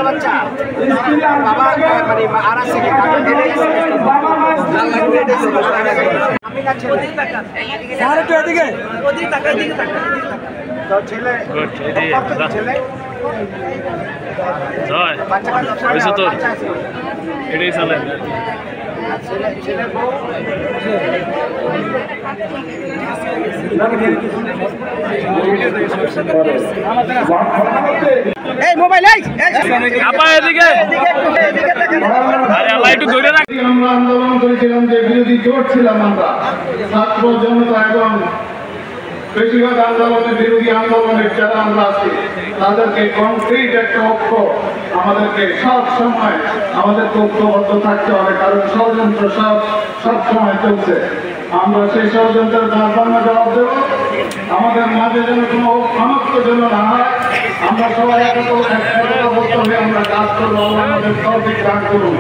বাচ্চা বাবা মানে আর আছে কি আমি না ছেলে স্যার একটু এদিকে ওদিকে তাকা এদিকে তাকা তো ছেলে গুড এদিকে ছেলে জয় হইছে তো এটাই চলে ছেলে ছেলে বউ এই মোবাইল এই আপা এদিকে আরে আল্লাহ একটু ধরে রাখ। আমরা আন্দোলন করেছিলাম যে বিরোধী জোট ছিলাম আমরা ছাত্র জনতা এবং বেশিরভাগ আন্দোলনের বিরোধী আন্দোলনের যারা আমরা আছি তাদেরকে কংক্রিট একটা ঐক্য আমাদেরকে সব সময় আমাদেরকে ঐক্যবদ্ধ থাকতে হবে, কারণ ষড়যন্ত্র সব সময় চলছে। আমরা সেই ষড়যন্ত্রের দাঁড়ানো জবাব দেব। আমাদের মাঝে যেন কোনো অনক্ত যেন না হয়, আমরা সবাই একতাবদ্ধ হয়ে আমরা কাজ করবো। আমাদের তৌফিক দান করুন।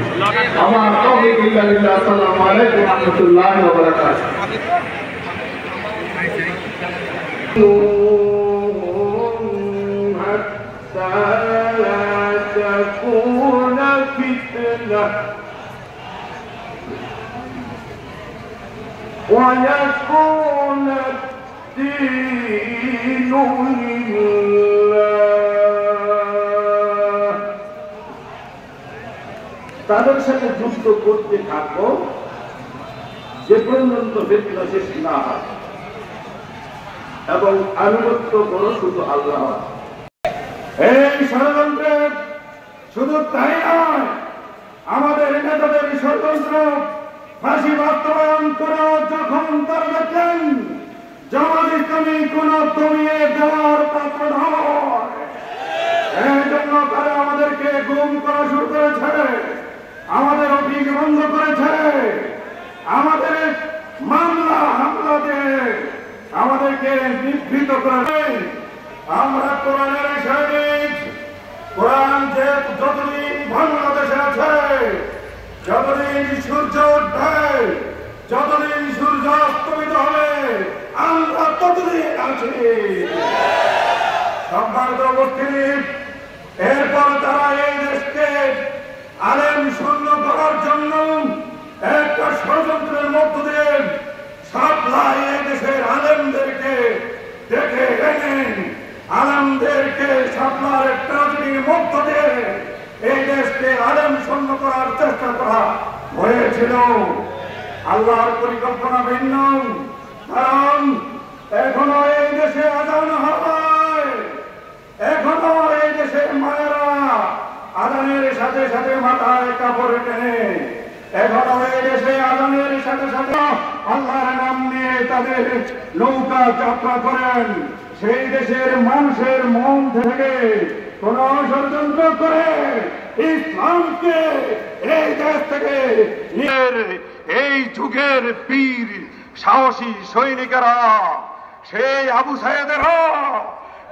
আমার তৌফিক ইল্লা বিল্লাহ। আসসালামু আলাইকুম ওয়া রাহমাতুল্লাহি ওয়া বারাকাতুহু। حتى لا تكون فتنة ويكون الدين لله। তাদের সাথে যুদ্ধ করতে থাকো যে পর্যন্ত ফিতনা শেষ না হয়, এবং আনুগত্য করো শুধু আল্লাহ। এই ষড়যন্ত্রের শুধু তাই নয়, আমাদের নেতাদের ষড়যন্ত্র ফাঁসি বাস্তবায়ন করে যখন তারা দেখেন জামাত ইসলামী কোন দমিয়ে দেওয়ার পাত্র নয়, এই জন্য তারা আমাদেরকে গুম করা শুরু করেছে, আমাদের অফিস বন্ধ করেছে, আমাদের মামলা হামলা দিয়ে আমাদেরকে নিবৃত করে। আমরা কোরআনের সৈনিক। কোরআন যে যতদিন বাংলাদেশে আছে, যতদিন সূর্য উঠবে, যতদিন সূর্য অস্তমিত হবে, আমরা ততদিন আছি। সম্মানিত উপস্থিতি, এরপর তারা এই দেশকে আলেম শূন্য করার জন্য একটা ষড়যন্ত্রের মধ্য দিয়ে সাপ্লাই এই দেশের আলেমদেরকে দেখে এনেন, আলেমদেরকে সাপ্লার ট্রাজেডির মধ্য দিয়ে এই দেশকে আলেম শূন্য করার চেষ্টা করা হয়েছিল। আল্লাহর পরিকল্পনা ভিন্ন, কারণ এখনো এই দেশে আজান হয়, এখনো এই দেশের মায়েরা আজানের সাথে সাথে মাথায় কাপড় টেনে, এখনো এই দেশে আজানের সাথে সাথে আল্লাহর নাম নিয়ে তাদের নৌকা যাত্রা করেন। সেই দেশের মানুষের মন থেকে কোন ষড়যন্ত্র করে ইসলামকে এই দেশ থেকে এই যুগের বীর সাহসী সৈনিকেরা, সেই আবু সাইয়েদেরা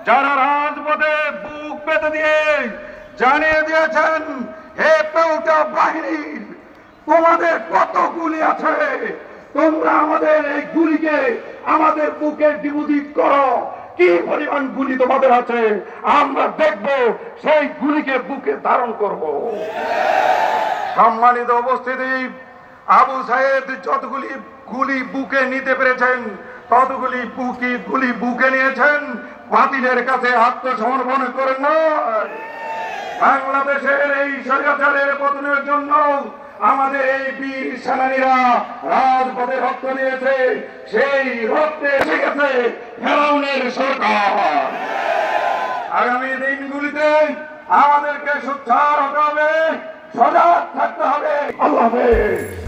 যারা রাজপথে বুক পেতে দিয়ে জানিয়ে দিয়েছেন, হে পেউটা বাহিনীর, তোমাদের কত গুলি আছে, তোমরা আমাদের এই গুলিকে আমাদের বুকে ডিপোজিট করো। কি পরিমাণ গুলি তোমাদের আছে আমরা দেখব, সেই গুলিকে বুকে ধারণ করব। সম্মানিত উপস্থিতি, আবু সাইদ যতগুলি গুলি বুকে নিতে পেরেছেন, ততগুলি গুলি বুকে নিয়েছেন, বাতিলের কাছে আত্মসমর্পণ করেন না। বাংলাদেশের এই স্বৈরাচারের পতনের জন্য আমাদের এই বীর সেনানীরা রাজপথে রক্ত দিয়েছে, সেই রক্তে এসে গেছে ফেরাউনের সরকার। আগামী দিনগুলিতে আমাদেরকে সোচ্চার হতে হবে, সজাগ থাকতে হবে। আল্লাহ হাফেজ।